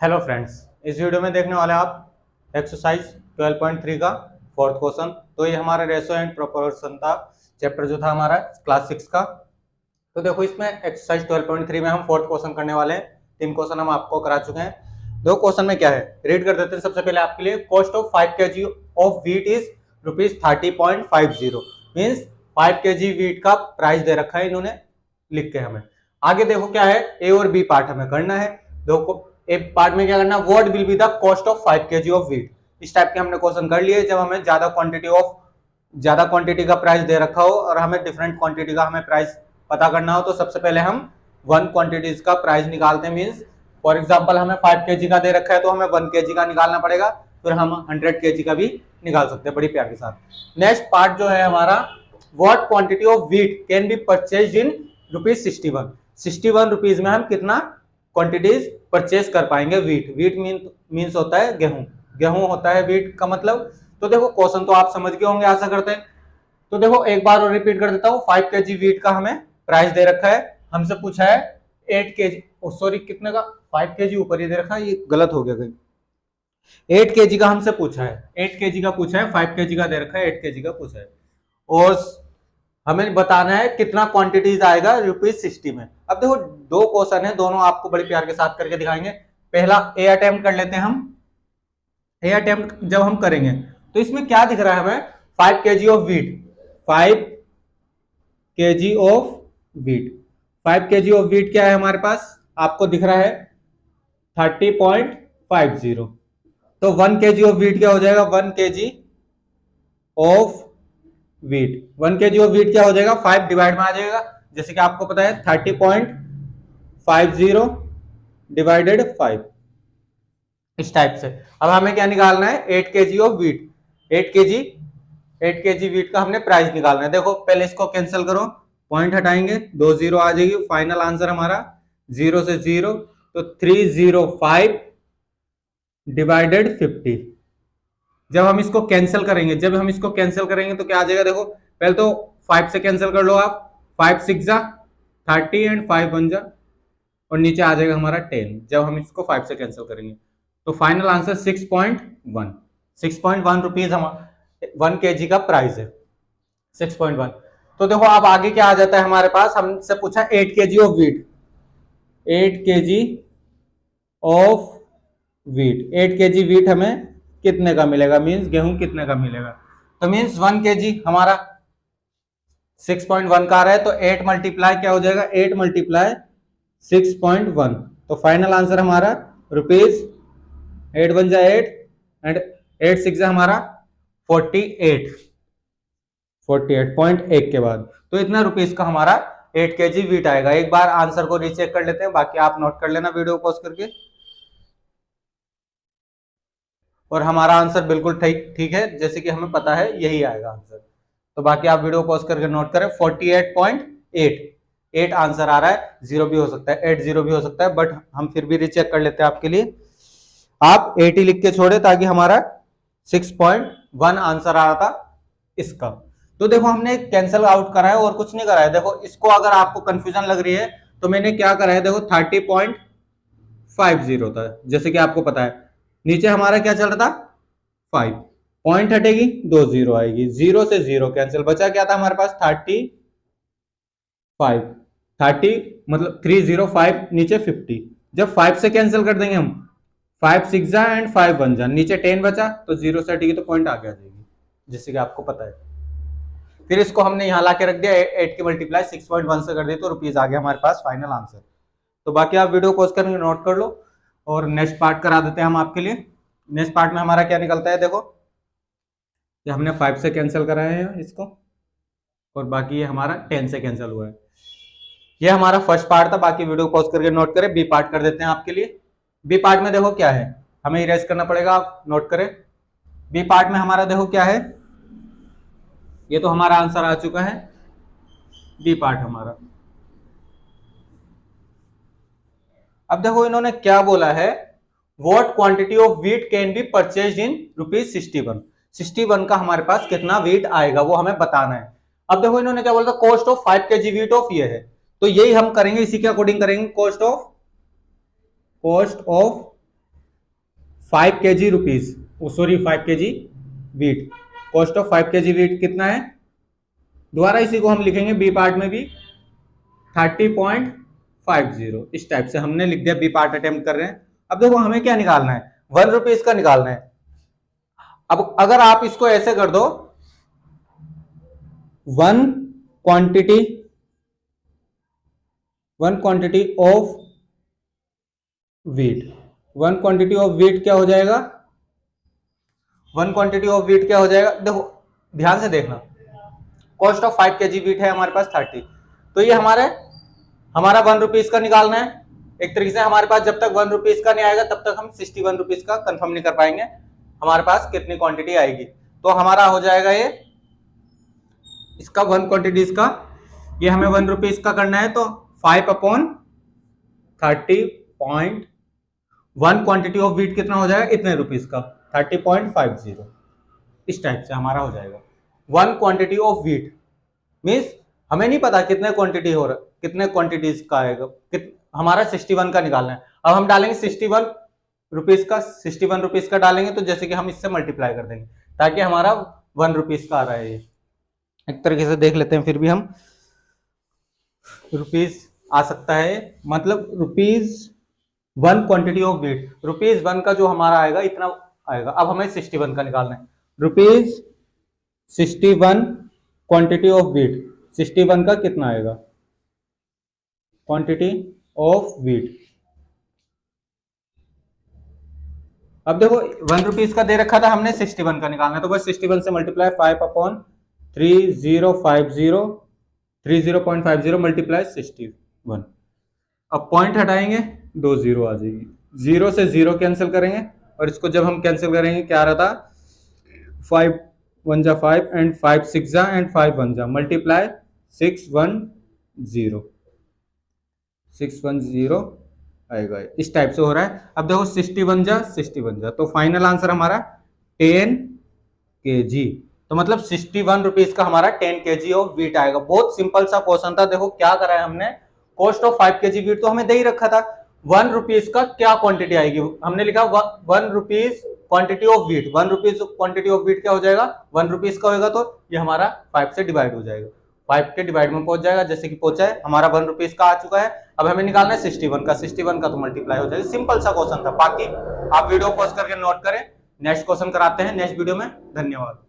Hello friends, इस video में देखने वाले आप एक्सरसाइज 12.3 का फोर्थ क्वेश्चन। तो ये हमारा रेशो एंड प्रोपोर्शन था, चैप्टर जो था हमारा क्लास 6 का। तो देखो इसमें एक्सरसाइज 12.3 में हम फोर्थ क्वेश्चन करने वाले हैं। 3 क्वेश्चन हम आपको करा चुके हैं। दो क्वेश्चन में क्या है रीड कर देते हैं। सबसे पहले आपके लिए cost of 5 kg of wheat is ₹30.50 means 5 kg wheat का प्राइस दे रखा है इन्होंने लिख के हमें। आगे देखो क्या है, ए और बी पार्ट हमें करना है। देखो ए पार्ट में क्या करना, what will be the cost of 5 kg of wheat. इस टाइप के हमने क्वेश्चन कर लिए जब हमें ज्यादा क्वांटिटी का प्राइस दे रखा हो और हमें डिफरेंट क्वांटिटी का हमें प्राइस पता करना हो। तो सबसे पहले हम 1 क्वांटिटीज का प्राइस निकालते हैं। मींस फॉर एग्जांपल हमें 5 kg का दे रखा है तो हमें 1 kg का निकालना पड़ेगा, फिर हम 100 kg का भी निकाल सकते हैं बड़ी प्यार के साथ। नेक्स्ट पार्ट जो है हमारा, what quantity of wheat can be purchase in ₹61। 61 rupees में हम कितना क्वांटिटीज परचेज कर पाएंगे व्हीट। व्हीट मीन्स होता है गेहूं, गेहूं होता है व्हीट का मतलब। तो देखो क्वेश्चन तो आप समझ गए होंगे आशा करते हैं। तो देखो एक बार और रिपीट कर देता हूं। 5 kg व्हीट का हमें प्राइस दे रखा है, हमसे पूछा है 8 kg सॉरी कितने का, 5 kg ऊपर ही दे रखा है, ये गलत हो गया कहीं। 8 kg का हमसे पूछा है, 8 kg का पूछा है, 5 kg का दे रखा है, 8 kg का पूछा है। और हमें बताना है कितना क्वांटिटीज आएगा ₹60 में। अब देखो दो क्वेश्चन है, दोनों आपको बड़े प्यार के साथ करके दिखाएंगे। पहला ए अटेम्प्ट कर लेते हैं हम। ए अटेम्प्ट जब हम करेंगे तो इसमें क्या दिख रहा है हमें, 5 kg of wheat, 5 kg of wheat. 5 kg of wheat क्या है हमारे पास, आपको दिख रहा है 30.50। तो 1 kg ऑफ व्हीट क्या हो जाएगा, 1 kg of wheat, 1 kg of wheat क्या हो जाएगा, 5 डिवाइड में आ जाएगा। जैसे कि आपको पता है 30.50 डिवाइडेड 5, इस टाइप से। अब हमें क्या निकालना है, 8 kg of wheat. 8 kg wheat का हमने प्राइस निकालना है। देखो पहले इसको कैंसिल करो, पॉइंट हटाएंगे, 2 जीरो आ जाएगी। फाइनल आंसर हमारा 0 से 0, तो 305 डिवाइडेड 50। जब हम इसको कैंसिल करेंगे तो क्या आ जाएगा, देखो पहले तो 5 से कैंसिल कर लो आप, 5 6 जा 30 एंड 5 1 जा, और नीचे आ जाएगा हमारा 10 जब हम इसको 5 से कैंसिल करेंगे। तो फाइनल आंसर 6.1 रुपीज हम 1 kg का प्राइस है 6.1। तो देखो अब आगे क्या आ जाता है हमारे पास, हमसे पूछा 8 kg of wheat, 8 kg of wheat, 8 kg wheat हमें कितने का मिलेगा, मींस गेहूं कितने का मिलेगा। तो मींस 1 kg हमारा 6.1 का आ रहा है, तो 8 मल्टीप्लाई क्या हो जाएगा, 8 मल्टीप्लाई 6.1। तो फाइनल आंसर हमारा रुपीज 8 1 जा 8 एंड 8 6 जा हमारा 48.1 के बाद। तो इतना रुपीज का हमारा 8 kg व्हीट आएगा। एक बार आंसर को रीचेक कर लेते हैं, बाकी आप नोट कर लेना वीडियो पॉज करके। और हमारा आंसर बिल्कुल ठीक है, जैसे कि हमें पता है यही आएगा आंसर। तो बाकी आप वीडियो पॉज करके नोट करें। 48.8 आंसर आ रहा है, 0 भी हो सकता है, 80 भी हो सकता है, बट हम फिर भी रीचेक कर लेते हैं आपके लिए। आप 80 लिख के छोड़े ताकि हमारा 6.1 आंसर आ रहा था इसका। तो देखो हमने कैंसिल आउट करा है और कुछ नहीं करा है। देखो इसको अगर आपको कंफ्यूजन लग रही है तो मैंने क्या करा है, देखो 30.50 था, जैसे कि आपको पता है। नीचे हमारा क्या चल रहा था, 5 पॉइंट हटेगी, 2 जीरो आएगी, 0 से 0 कैंसिल, बचा क्या था हमारे पास 30 मतलब 305 नीचे 50। जब 5 से कैंसिल कर देंगे हम, 5 6 जा एंड 5 1 जा, नीचे 10 बचा, तो 0 से हटेगी तो पॉइंट आगे आ जाएगी, जैसे कि आपको पता है। फिर इसको हमने यहां लाके रख दिया, 8 की मल्टीप्लाई 6.1 से कर दी, तो रुपीज आ गया हमारे पास फाइनल आंसर। तो बाकी आप वीडियो पॉज करके नोट कर लो और नेक्स्ट पार्ट करा देते हैं हम आपके लिए। नेक्स्ट पार्ट में हमारा क्या निकलता है, देखो ये हमने 5 से कैंसिल कराया है इसको, और बाकी ये हमारा 10 से कैंसिल हुआ है। ये हमारा फर्स्ट पार्ट था, बाकी वीडियो पॉज करके नोट करें। बी पार्ट कर देते हैं आपके लिए। बी पार्ट में देखो क्या है, हमें इरेज करना पड़ेगा, आप नोट करें। बी पार्ट में हमारा देखो क्या है, ये तो हमारा आंसर आ चुका है बी पार्ट हमारा। अब देखो इन्होंने क्या बोला है, what quantity of wheat can be purchase in ₹61। 61 का हमारे पास कितना व्हीट आएगा वो हमें बताना है। अब देखो इन्होंने क्या बोला था, cost of 5 kg wheat of ये है, तो यही हम करेंगे, इसी के अकॉर्डिंग करेंगे। Cost of 5 kg rupees, sorry 5 kg wheat, cost of 5 kg wheat कितना है, दोबारा इसी को हम लिखेंगे बी पार्ट में भी 30.50, इस टाइप से हमने लिख दिया, बी पार्ट अटेम्प्ट कर रहे हैं। अब देखो हमें क्या निकालना है, 1 रुपीज का निकालना है। अब अगर आप इसको ऐसे कर दो, one quantity of wheat, one quantity of wheat क्या हो जाएगा, वन क्वांटिटी ऑफ वीट क्या हो जाएगा, देखो ध्यान से देखना, कॉस्ट ऑफ 5 kg वीट है हमारे पास 30, तो ये हमारा 1 रुपीज का निकालना है। एक तरीके से हमारे पास जब तक 1 रुपीज का नहीं आएगा तब तक हम 61 रुपीज का कंफर्म नहीं कर पाएंगे हमारे पास कितनी क्वांटिटी आएगी। तो हमारा हो जाएगा ये, इसका 1 क्वांटिटी इसका, ये हमें 1 रुपीज का करना है, तो 5/30.1 क्वांटिटी ऑफ वीट कितना हो जाएगा, इतने रुपीज का 30.50, इस टाइप से हमारा हो जाएगा। 1 क्वांटिटी ऑफ वीट मीन्स हमें नहीं पता कितने क्वांटिटी हो रहा, कितने क्वांटिटीज का आएगा, हमारा 61 का निकालना है। अब हम डालेंगे 61 रुपीज का डालेंगे, तो जैसे कि हम इससे मल्टीप्लाई कर देंगे ताकि हमारा 1 रुपीज का आ रहा है। ये एक तरीके से देख लेते हैं, फिर भी हम रुपीज आ सकता है, मतलब rupees 1 quantity of wheat, rupees 1 का जो हमारा आएगा इतना आएगा। अब हमें 61 का निकालना है, रुपीज 61 क्वांटिटी ऑफ वीट, 61 का कितना आएगा, क्वांटिटी ऑफ वीट। अब देखो 1 रुपीज का दे रखा था हमने, 61 का निकालना है, तो बस 61 से मल्टीप्लाई 5/3050 मल्टीप्लाई 61। अब पॉइंट हटाएंगे, 2 जीरो आ जाएगी, 0 से 0 कैंसिल करेंगे, और इसको जब हम कैंसिल करेंगे क्या आ रहा था, 5 1 जा 5 एंड 5 6 जा एंड 5 1 जा मल्टीप्लाई 610 आएगा, इस टाइप से हो रहा है। अब देखो 61 जा 61 जा, तो फाइनल आंसर हमारा 10 kg, तो मतलब 61 रुपीज का हमारा 10 kg ऑफ वीट आएगा। बहुत सिंपल सा क्वेश्चन था। देखो क्या करा है हमने, कॉस्ट ऑफ 5 kg वीट तो हमें दे ही रखा था, 1 रुपीज का क्या क्वांटिटी आएगी, हमने लिखा 1 rupees quantity of wheat, 1 rupees quantity of wheat क्या हो जाएगा, 1 रुपीज का होगा, तो ये हमारा 5 से डिवाइड हो जाएगा, 5 के डिवाइड में पहुंच जाएगा, जैसे कि पहुंचा है, हमारा 1 रुपीज का आ चुका है। अब हमें निकालना है 61 का, 61 का तो मल्टीप्लाई हो जाएगा। सिंपल सा क्वेश्चन था, बाकी आप वीडियो पॉज करके नोट करें, नेक्स्ट क्वेश्चन कराते हैं नेक्स्ट वीडियो में। धन्यवाद।